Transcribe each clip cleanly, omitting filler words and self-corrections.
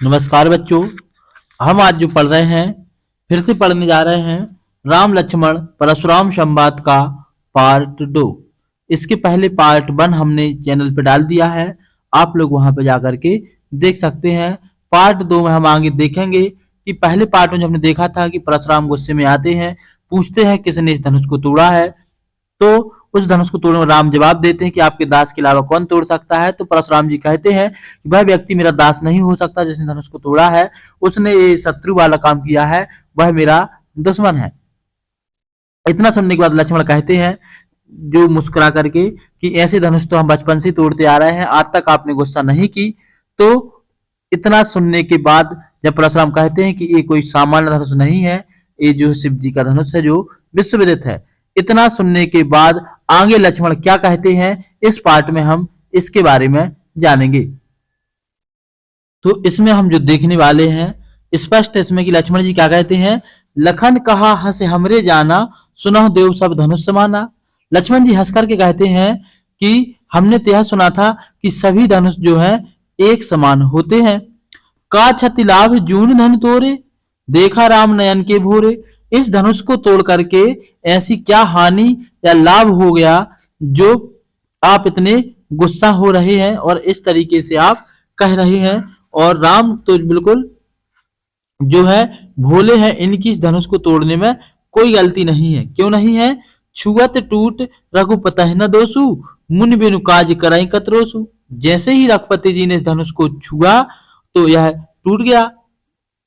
नमस्कार बच्चों। हम आज जो पढ़ रहे हैं फिर से पढ़ने जा रहे हैं राम लक्ष्मण परशुराम संवाद का पार्ट 2। इसके पहले पार्ट 1 हमने चैनल पे डाल दिया है, आप लोग वहां पे जाकर के देख सकते हैं। पार्ट 2 में हम आगे देखेंगे कि पहले पार्ट में जो हमने देखा था कि परशुराम गुस्से में आते हैं, पूछते हैं किसने इस धनुष को तोड़ा है। तो उस धनुष को तोड़ने में राम जवाब देते हैं कि आपके दास के अलावा कौन तोड़ सकता है। तो परशुराम जी कहते हैं कि वह व्यक्ति मेरा दास नहीं हो सकता जिसने धनुष को तोड़ा है, उसने ये शत्रु वाला काम किया है, वह मेरा दुश्मन है। इतना सुनने के बाद लक्ष्मण कहते हैं जो मुस्कुरा करके कि ऐसे धनुष तो हम बचपन से तोड़ते आ रहे हैं, आज तक आपने गुस्सा नहीं की। तो इतना सुनने के बाद जब परशुराम कहते हैं कि ये कोई सामान्य धनुष नहीं है, ये जो शिव जी का धनुष है जो विश्व विदित है। इतना सुनने के बाद आगे लक्ष्मण क्या कहते हैं इस पार्ट में हम इसके बारे में जानेंगे। तो इसमें हम जो देखने वाले हैं स्पष्ट इसमें कि लक्ष्मण जी क्या कहते हैं। लखन कहा हंस हमरे जाना, सुनहु देव सब धनुष समाना। लक्ष्मण जी हंस करके कहते हैं कि हमने तो यह सुना था कि सभी धनुष जो है एक समान होते हैं। का छति लाभ जून धन तोरे, देखा राम नयन के भोरे। इस धनुष को तोड़ करके ऐसी क्या हानि या लाभ हो गया जो आप इतने गुस्सा हो रहे हैं और इस तरीके से आप कह रहे हैं। और राम तो बिल्कुल जो है भोले हैं, इनकी इस धनुष को तोड़ने में कोई गलती नहीं है। क्यों नहीं है। छुअत टूट रघुपतहि न दोषु, मुनि बिनु काज करई कतरोसु। जैसे ही रघुपति जी ने इस धनुष को छुआ तो यह टूट गया।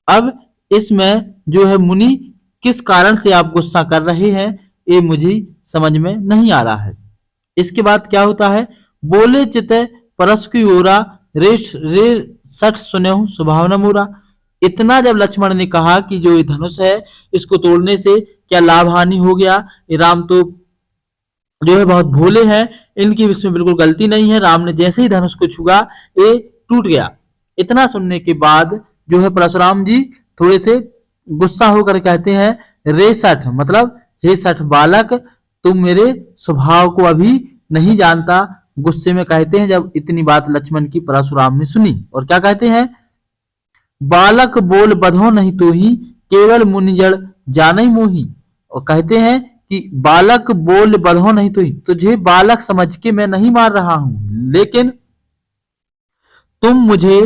अब इसमें जो है मुनि किस कारण से आप गुस्सा कर रहे हैं ये मुझे समझ में नहीं आ रहा है। इसके बाद क्या होता है। बोले चित परस की ओरा, रे रे सठ सुनहु स्वभाव न मोरा। इतना जब लक्ष्मण ने कहा कि जो ये धनुष है इसको तोड़ने से क्या लाभ हानि हो गया, ये राम तो जो है बहुत भोले हैं, इनकी इसमें बिल्कुल गलती नहीं है। राम ने जैसे ही धनुष को छुआ ये टूट गया। इतना सुनने के बाद जो है परशुराम जी थोड़े से गुस्सा होकर कहते हैं रे सठ, मतलब हे सठ बालक, तुम मेरे स्वभाव को अभी नहीं जानता। गुस्से में कहते हैं जब इतनी बात लक्ष्मण की परशुराम ने सुनी। और क्या कहते हैं। बालक बोल बधो नहीं तो ही, केवल मुनिजड़ जाने मोही। और कहते हैं कि बालक बोल बधो नहीं तो ही, तुझे बालक समझ के मैं नहीं मार रहा हूं, लेकिन तुम मुझे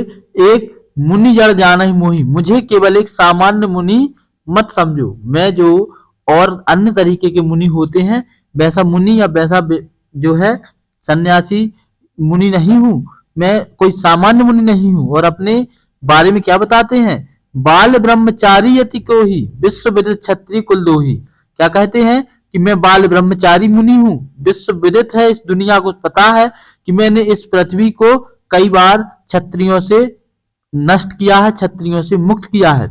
एक मुनि जड़ जाना ही मोही, मुझे केवल एक सामान्य मुनि मत समझो। मैं जो और अन्य तरीके के मुनि होते हैं वैसा मुनि या वैसा जो है सन्यासी मुनि नहीं हूं, मैं कोई सामान्य मुनि नहीं हूं। और अपने बारे में क्या बताते हैं। बाल ब्रह्मचारी यति को ही, विश्व विदित क्षत्रिय कुल दो ही। क्या कहते हैं कि मैं बाल ब्रह्मचारी मुनि हूं, विश्व विदित है, इस दुनिया को पता है कि मैंने इस पृथ्वी को कई बार क्षत्रियों से नष्ट किया है, क्षत्रियों से मुक्त किया है।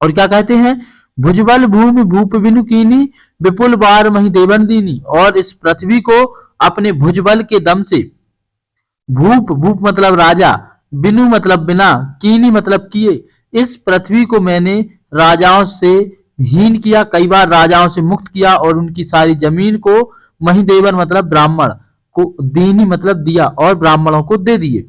और क्या कहते हैं। भुजबल भूमि भूप बिनु कीनी, विपुल बार मही देवन दीनी। और इस पृथ्वी को अपने भुजबल के दम से, भूप भूप मतलब राजा, बिनु मतलब बिना, कीनी मतलब किए, इस पृथ्वी को मैंने राजाओं से हीन किया, कई बार राजाओं से मुक्त किया और उनकी सारी जमीन को महिदेवन मतलब ब्राह्मण को, दीनी मतलब दिया और ब्राह्मणों को दे दिए।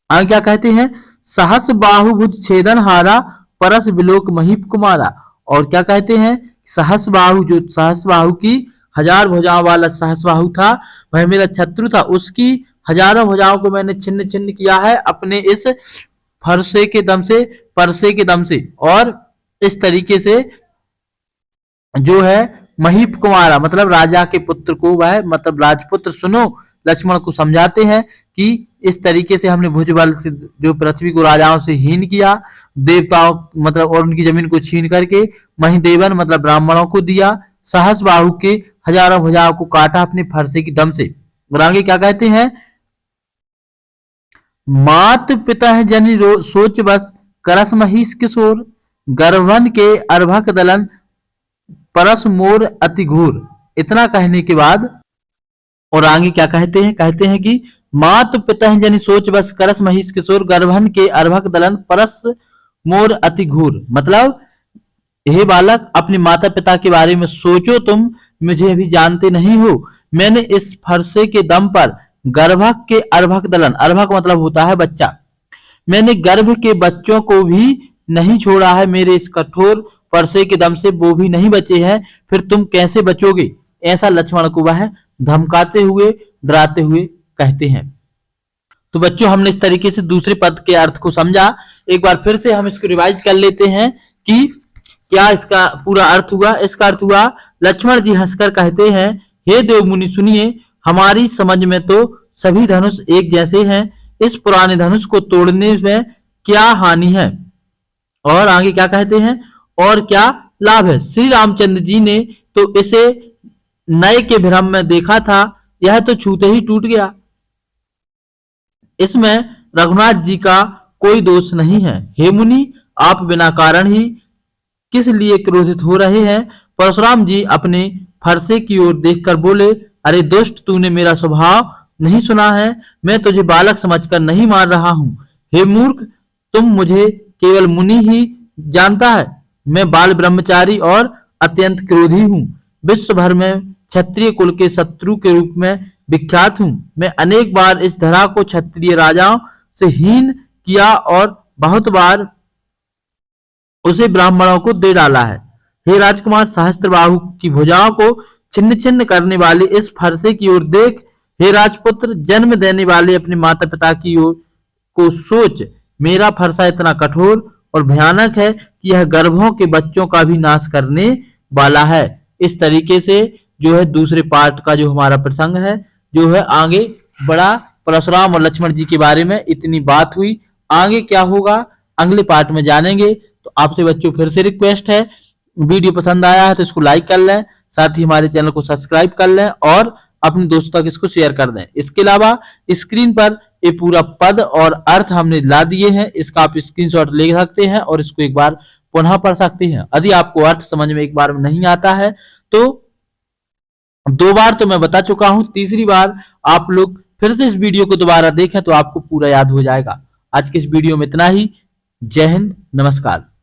आगे क्या कहते हैं। सहस बाहु भुज छेदन हारा, परस बिलोक महीप कुमारा। और क्या कहते हैं। सहस बाहु, जो सहस बाहु की हजार भुजाओं वाला सहस बाहु था वह मेरा शत्रु था, उसकी हजारों भुजाओं को मैंने छिन्न छिन्न किया है अपने इस फरसे के दम से, परसे के दम से। और इस तरीके से जो है महीप कुमारा मतलब राजा के पुत्र को, वह मतलब राजपुत्र सुनो, लक्ष्मण को समझाते हैं कि इस तरीके से हमने भुजबल से जो पृथ्वी को राजाओं से हीन किया, देवताओं मतलब और उनकी जमीन को छीन करके महिदेवन मतलब ब्राह्मणों को दिया, सहस बाहु के हजारों भुजाओं को काटा अपने फरसे की दम से। और आगे क्या कहते हैं। मात पिता जनि सोच बस, करस महिष किशोर, गर्भन के अर्भक दलन, परस मोर अति घोर। इतना कहने के बाद और आगे क्या कहते हैं। कहते हैं कि मात पिता जनि सोच बस, करस महिष किशोर, गर्भन के अर्भक दलन, परस मोर अति घोर। मतलब हे बालक, अपने माता पिता के बारे में सोचो, तुम मुझे अभी जानते नहीं हो। मैंने इस फरसे के दम पर गर्भक के अर्भक दलन, अर्भक मतलब होता है बच्चा, मैंने गर्भ के बच्चों को भी नहीं छोड़ा है, मेरे इस कठोर परसे के दम से वो भी नहीं बचे हैं, फिर तुम कैसे बचोगे? ऐसा लक्ष्मण को वह धमकाते हुए, डराते हुए कहते हैं। तो बच्चों, हमने इस तरीके से दूसरे पद के अर्थ को समझा। एक बार फिर से हम इसको रिवाइज कर लेते हैं कि क्या इसका पूरा अर्थ हुआ। इसका अर्थ हुआ, लक्ष्मण जी हंसकर कहते हैं, हे देव मुनि सुनिए, हमारी समझ में तो सभी धनुष एक जैसे हैं, इस पुराने धनुष को तोड़ने में क्या हानि है? और आगे क्या कहते हैं, और क्या लाभ है? श्री रामचंद्र जी ने तो इसे नए के भ्रम में देखा था, यह तो छूते ही टूट गया। इसमें रघुनाथ जी का कोई दोष नहीं है। हे मुनि, आप बिना कारण ही किस लिए क्रोधित हो रहे हैं? परशुराम जी अपने फरसे की ओर देखकर बोले, अरे दुष्ट, तूने मेरा स्वभाव नहीं सुना है, मैं तुझे बालक समझकर नहीं मार रहा हूं। हे मूर्ख, तुम मुझे केवल मुनि ही जानता है, मैं बाल ब्रह्मचारी और अत्यंत क्रोधी हूं। विश्व भर में क्षत्रिय कुल के शत्रु के रूप में विख्यात हूं। मैं अनेक बार इस धरा को क्षत्रिय राजाओं से हीन किया और बहुत बार उसे ब्राह्मणों को दे डाला है। हे राजकुमार, सहस्त्रबाहु की भुजाओं को छिन्न छिन्न करने वाले इस फरसे की ओर देख। हे राजपुत्र, जन्म देने वाले अपने माता पिता की ओर को सोच। मेरा फरसा इतना कठोर और भयानक है कि यह गर्भों के बच्चों का भी नाश करने वाला है। इस तरीके से जो है दूसरे पार्ट का जो हमारा प्रसंग है जो है आगे बढ़ा। परशुराम और लक्ष्मण जी के बारे में इतनी बात हुई, आगे क्या होगा अगले पार्ट में जानेंगे। तो आपसे बच्चों फिर से रिक्वेस्ट है, वीडियो पसंद आया है तो इसको लाइक कर लें, साथ ही हमारे चैनल को सब्सक्राइब कर लें और अपने दोस्तों तक इसको शेयर कर दें। इसके अलावा स्क्रीन पर ये पूरा पद और अर्थ हमने ला दिए हैं, इसका आप स्क्रीनशॉट ले सकते हैं और इसको एक बार पुनः पढ़ सकते हैं। यदि आपको अर्थ समझ में एक बार में नहीं आता है तो 2 बार तो मैं बता चुका हूं, तीसरी बार आप लोग फिर से इस वीडियो को दोबारा देखें तो आपको पूरा याद हो जाएगा। आज के इस वीडियो में इतना ही। जय हिंद, नमस्कार।